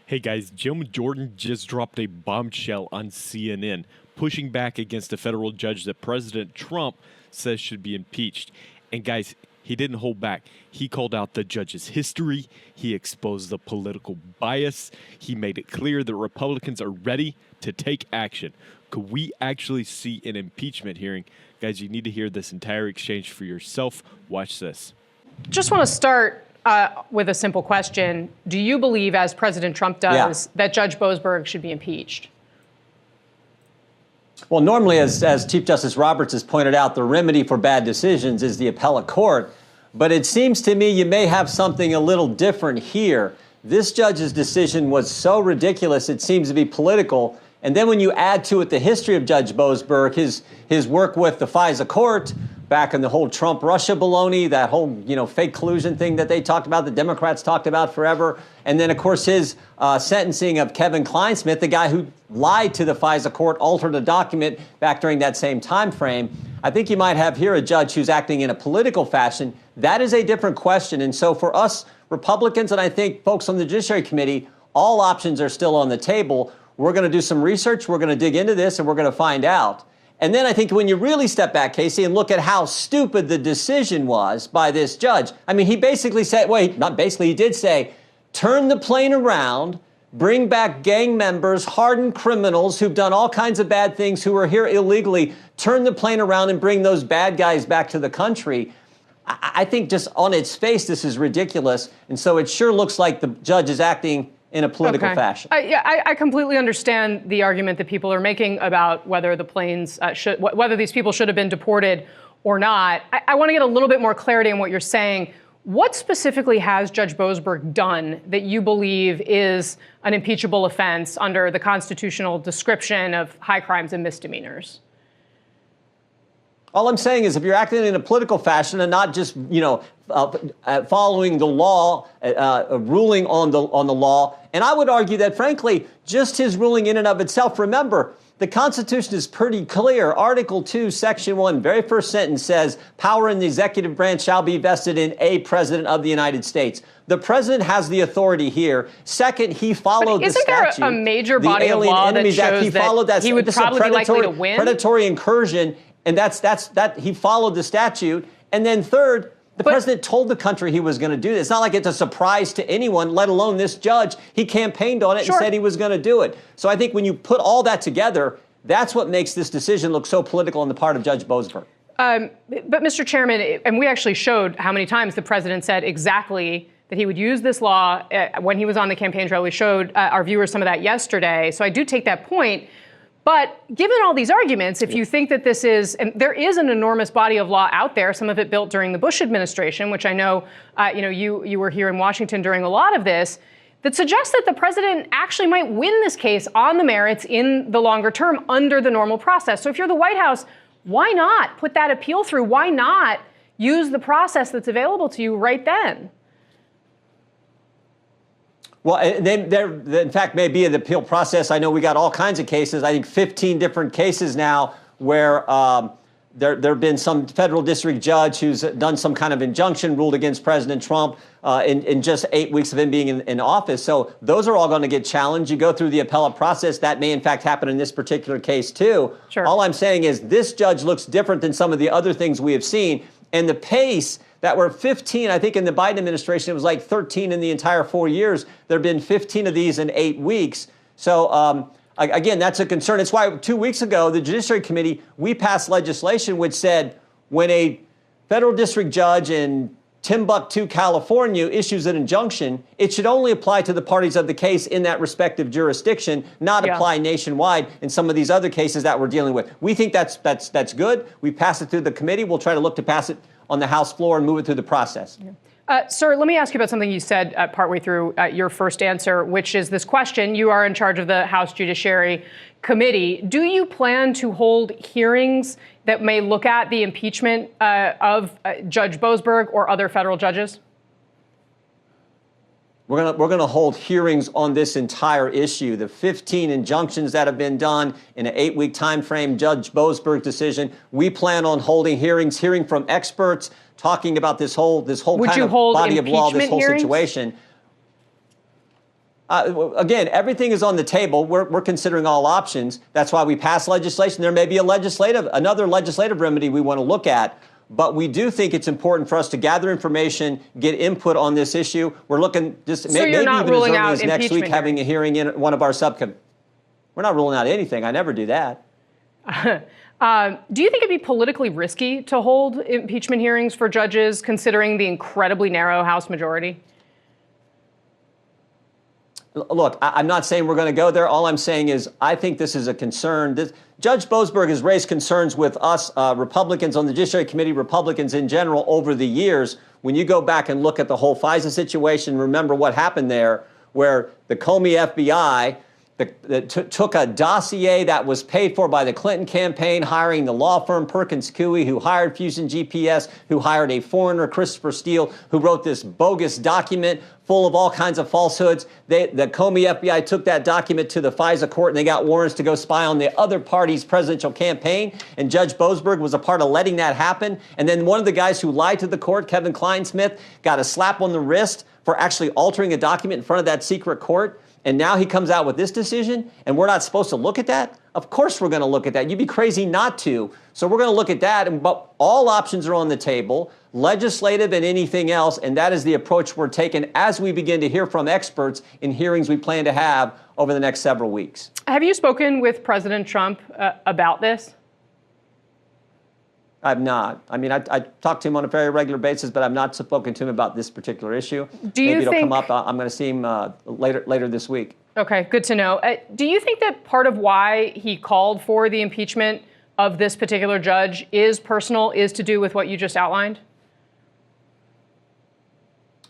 Hey guys, Jim Jordan just dropped a bombshell on CNN, pushing back against a federal judge that President Trump says should be impeached. And guys, he didn't hold back. He called out the judge's history. He exposed the political bias. He made it clear that Republicans are ready to take action. Could we actually see an impeachment hearing? Guys, you need to hear this entire exchange for yourself. Watch this. Just want to start with a simple question. Do you believe, as President Trump does, that Judge Boesberg should be impeached? Well, normally, as Chief Justice Roberts has pointed out, the remedy for bad decisions is the appellate court. But it seems to me you may have something a little different here. This judge's decision was so ridiculous, it seems to be political. And then when you add to it the history of Judge Boesberg, his work with the FISA court, back in the whole Trump-Russia baloney, that whole, fake collusion thing that they talked about, the Democrats talked about forever. And then, of course, his sentencing of Kevin Kleinsmith, the guy who lied to the FISA court, altered a document back during that same time frame. I think you might have here a judge who's acting in a political fashion. That is a different question. And so for us Republicans, and I think folks on the Judiciary Committee, all options are still on the table. We're going to do some research. We're going to dig into this, and we're going to find out. And then I think when you really step back, Casey, and look at how stupid the decision was by this judge. I mean, he basically said, not basically, he did say, turn the plane around, bring back gang members, hardened criminals who've done all kinds of bad things, who are here illegally, turn the plane around and bring those bad guys back to the country. I think just on its face, this is ridiculous. And so it sure looks like the judge is acting in a political fashion. I completely understand the argument that people are making about whether the planes whether these people should have been deported or not. I want to get a little bit more clarity on what you're saying. What specifically has Judge Boesberg done that you believe is an impeachable offense under the constitutional description of high crimes and misdemeanors? All I'm saying is if you're acting in a political fashion and not just, following the law, ruling on the law, and I would argue that, frankly, just his ruling in and of itself, remember, the Constitution is pretty clear. Article 2, Section 1, very first sentence says, power in the executive branch shall be vested in a president of the United States. The president has the authority here. Second, he followed the statute. Isn't there a major body of law that shows that he would probably be likely to win? Predatory incursion. And that he followed the statute. And then third, the president told the country he was going to do this. It's not like it's a surprise to anyone, let alone this judge. He campaigned on it and said he was going to do it. So I think when you put all that together, that's what makes this decision look so political on the part of Judge Boesberg. But Mr. Chairman, and we actually showed how many times the president said exactly that he would use this law when he was on the campaign trail. We showed our viewers some of that yesterday. So I do take that point. But given all these arguments, if you think that this is, and there is an enormous body of law out there, some of it built during the Bush administration, which I know, you were here in Washington during a lot of this, that suggests that the president actually might win this case on the merits in the longer term under the normal process. So if you're the White House, why not put that appeal through? Why not use the process that's available to you right then? Well, there, in fact, may be an appeal process. I know we got all kinds of cases. I think 15 different cases now where there have been some federal district judge who's done some kind of injunction, ruled against President Trump in just 8 weeks of him being in office. So those are all going to get challenged. You go through the appellate process. That may, in fact, happen in this particular case, too. Sure. All I'm saying is this judge looks different than some of the other things we have seen. And the pace that were 15, I think in the Biden administration, it was like 13 in the entire 4 years. There have been 15 of these in 8 weeks. So, again, that's a concern. It's why 2 weeks ago, the Judiciary Committee, we passed legislation which said when a federal district judge in Timbuktu, California, issues an injunction, it should only apply to the parties of the case in that respective jurisdiction, not apply nationwide in some of these other cases that we're dealing with. We think that's good. We passed it through the committee. We'll try to look to pass it on the House floor and move it through the process. Sir, let me ask you about something you said partway through your first answer, which is this question. You are in charge of the House Judiciary Committee. Do you plan to hold hearings that may look at the impeachment of Judge Boesberg or other federal judges? We're gonna hold hearings on this entire issue. The 15 injunctions that have been done in an 8-week time frame, Judge Boesberg decision. We plan on holding hearings, hearing from experts, talking about this whole kind of body of law, this whole situation. Again, everything is on the table. We're considering all options. That's why we pass legislation. There may be another legislative remedy we want to look at. But we do think it's important for us to gather information, get input on this issue. We're looking maybe even as early as next week having a hearing in one of our subcommittees. We're not ruling out anything. I never do that. Do you think it'd be politically risky to hold impeachment hearings for judges, considering the incredibly narrow House majority? Look, I'm not saying we're going to go there. All I'm saying is I think this is a concern. Judge Boesberg has raised concerns with us, Republicans on the Judiciary Committee, Republicans in general, over the years. When you go back and look at the whole FISA situation, remember what happened there, where the Comey FBI took a dossier that was paid for by the Clinton campaign, hiring the law firm Perkins Coie, who hired Fusion GPS, who hired a foreigner, Christopher Steele, who wrote this bogus document full of all kinds of falsehoods. The Comey FBI took that document to the FISA court, and they got warrants to go spy on the other party's presidential campaign. And Judge Boesberg was a part of letting that happen. And then one of the guys who lied to the court, Kevin Kleinsmith, got a slap on the wrist for actually altering a document in front of that secret court. And now he comes out with this decision, and we're not supposed to look at that? Of course we're going to look at that. You'd be crazy not to. So we're going to look at that, but all options are on the table, legislative and anything else, and that is the approach we're taking as we begin to hear from experts in hearings we plan to have over the next several weeks. Have you spoken with President Trump about this? I've not. I mean, I talk to him on a very regular basis, but I've not spoken to him about this particular issue. Maybe it'll come up. I'm going to see him later this week. Okay, good to know. Do you think that part of why he called for the impeachment of this particular judge is to do with what you just outlined?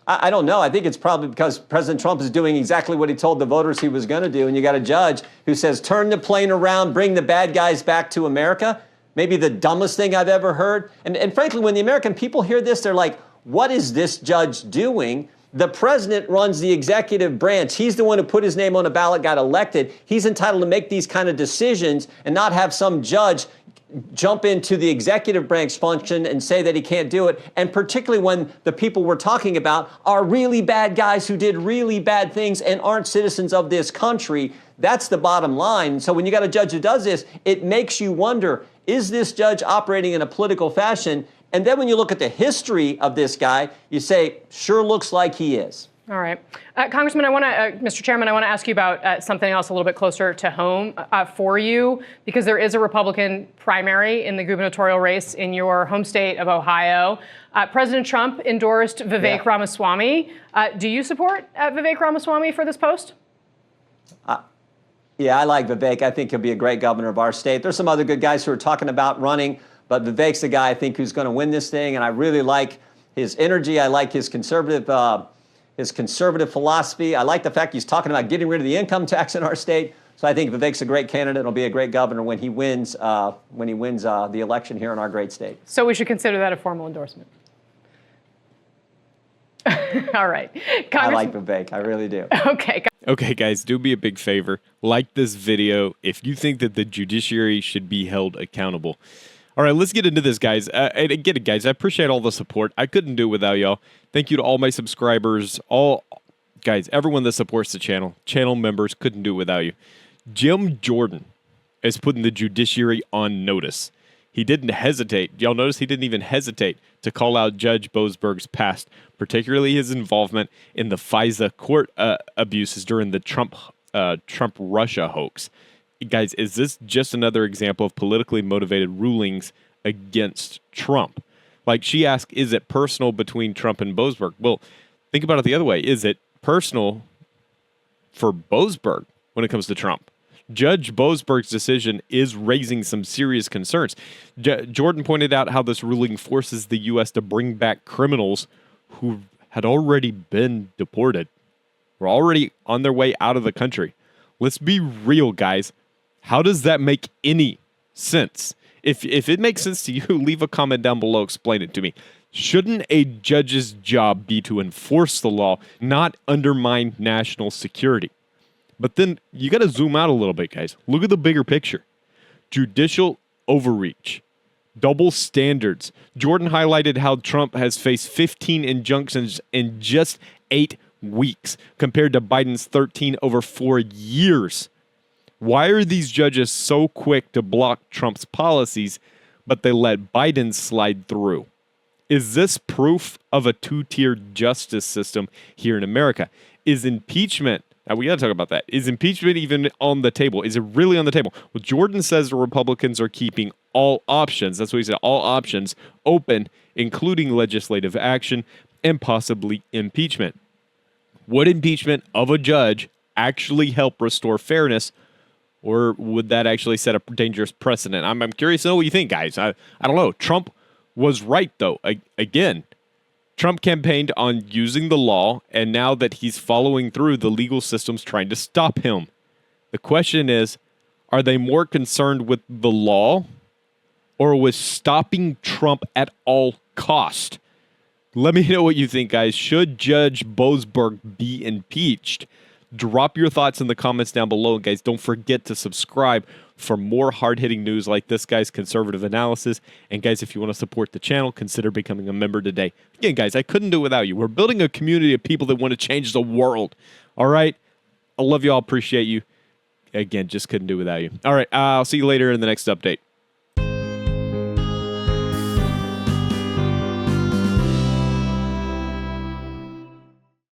I don't know. I think it's probably because President Trump is doing exactly what he told the voters he was going to do. And you got a judge who says, turn the plane around, bring the bad guys back to America. Maybe the dumbest thing I've ever heard. And frankly, when the American people hear this, they're like, what is this judge doing? The president runs the executive branch. He's the one who put his name on a ballot, got elected. He's entitled to make these kind of decisions and not have some judge jump into the executive branch function and say that he can't do it. And particularly when the people we're talking about are really bad guys who did really bad things and aren't citizens of this country. That's the bottom line. So when you got a judge who does this, it makes you wonder, is this judge operating in a political fashion? And then when you look at the history of this guy, you say, sure looks like he is. All right. Congressman, Mr. Chairman, I want to ask you about something else a little bit closer to home for you, because there is a Republican primary in the gubernatorial race in your home state of Ohio. President Trump endorsed Vivek Ramaswamy. Do you support Vivek Ramaswamy for this post? Yeah, I like Vivek. I think he'll be a great governor of our state. There's some other good guys who are talking about running, but Vivek's the guy I think who's going to win this thing, and I really like his energy. I like his conservative philosophy. I like the fact he's talking about getting rid of the income tax in our state. So I think Vivek's a great candidate. He'll be a great governor when he wins the election here in our great state. So we should consider that a formal endorsement. All right. I like Vivek. I really do. Okay. Okay, guys, do me a big favor. Like this video if you think that the judiciary should be held accountable. All right, let's get into this, guys. And get it, guys. I appreciate all the support. I couldn't do it without y'all. Thank you to all my subscribers, everyone that supports the channel. Channel members, couldn't do it without you. Jim Jordan is putting the judiciary on notice. He didn't hesitate. Y'all notice he didn't even hesitate to call out Judge Boesberg's past, particularly his involvement in the FISA court abuses during the Trump-Russia hoax. Guys, is this just another example of politically motivated rulings against Trump? Like, she asked, is it personal between Trump and Boesberg? Well, think about it the other way. Is it personal for Boesberg when it comes to Trump? Judge Boesberg's decision is raising some serious concerns. Jordan pointed out how this ruling forces the U.S. to bring back criminals who had already been deported, were already on their way out of the country. Let's be real, guys. How does that make any sense? If it makes sense to you, leave a comment down below, explain it to me. Shouldn't a judge's job be to enforce the law, not undermine national security? But then you got to zoom out a little bit, guys. Look at the bigger picture. Judicial overreach, double standards. Jordan highlighted how Trump has faced 15 injunctions in just 8 weeks compared to Biden's 13 over 4 years. Why are these judges so quick to block Trump's policies, but they let Biden slide through? Is this proof of a two-tiered justice system here in America? Is impeachment, now we got to talk about that, is impeachment even on the table? Is it really on the table? Well, Jordan says the Republicans are keeping all options, that's what he said, all options open, including legislative action and possibly impeachment. Would impeachment of a judge actually help restore fairness, or would that actually set a dangerous precedent? I'm curious to know what you think, guys. I don't know. Trump was right, though. Again, Trump campaigned on using the law, and now that he's following through, the legal system's trying to stop him. The question is, are they more concerned with the law or with stopping Trump at all cost? Let me know what you think, guys. Should Judge Boesberg be impeached? Drop your thoughts in the comments down below. Guys, don't forget to subscribe for more hard-hitting news like this, guys, conservative analysis. And, guys, if you want to support the channel, consider becoming a member today. Again, guys, I couldn't do it without you. We're building a community of people that want to change the world. All right? I love you all. Appreciate you. Again, just couldn't do it without you. All right. I'll see you later in the next update.